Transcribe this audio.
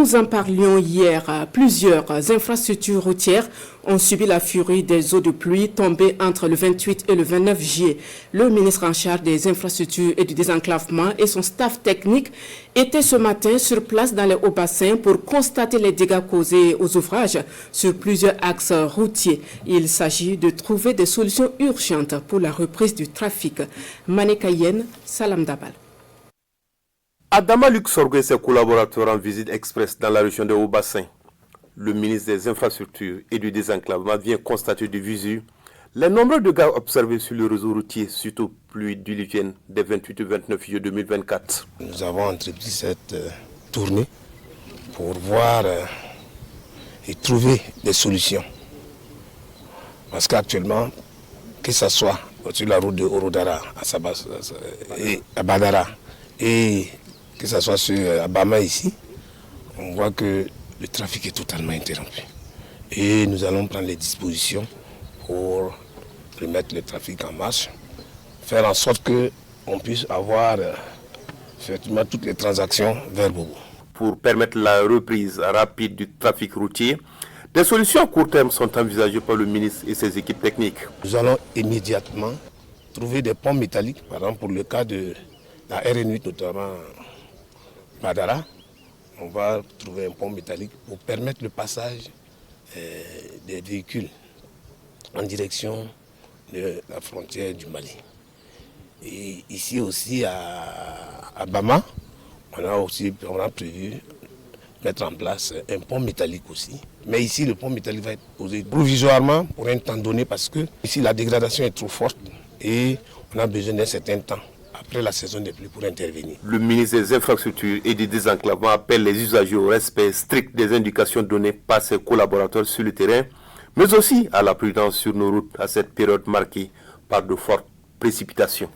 Nous en parlions hier, plusieurs infrastructures routières ont subi la furie des eaux de pluie tombées entre le 28 et le 29 juillet. Le ministre en charge des infrastructures et du désenclavement et son staff technique étaient ce matin sur place dans les hauts-bassins pour constater les dégâts causés aux ouvrages sur plusieurs axes routiers. Il s'agit de trouver des solutions urgentes pour la reprise du trafic. Manekayen, Salam Dabal. Adama Luc Sorgo et ses collaborateurs en visite express dans la région de Haut-Bassin. Le ministre des Infrastructures et du Désenclavement vient constater de visu les nombreux dégâts observés sur le réseau routier suite aux pluies diluviennes des 28 et 29 juillet 2024. Nous avons entrepris cette tournée pour voir et trouver des solutions. Parce qu'actuellement, que ce soit sur la route de Orodara à Badara et que ce soit sur Abama ici, on voit que le trafic est totalement interrompu. Et nous allons prendre les dispositions pour remettre le trafic en marche, faire en sorte qu'on puisse avoir effectivement toutes les transactions vers Bobo. Pour permettre la reprise rapide du trafic routier, des solutions à court terme sont envisagées par le ministre et ses équipes techniques. Nous allons immédiatement trouver des ponts métalliques, par exemple pour le cas de la RN8 notamment Badara, on va trouver un pont métallique pour permettre le passage des véhicules en direction de la frontière du Mali. Et ici aussi à Bama, on a prévu mettre en place un pont métallique aussi. Mais ici, le pont métallique va être posé provisoirement pour un temps donné parce que ici, la dégradation est trop forte et on a besoin d'un certain temps après la saison des pluies pour intervenir. Le ministre des Infrastructures et du Désenclavement appelle les usagers au respect strict des indications données par ses collaborateurs sur le terrain, mais aussi à la prudence sur nos routes à cette période marquée par de fortes précipitations.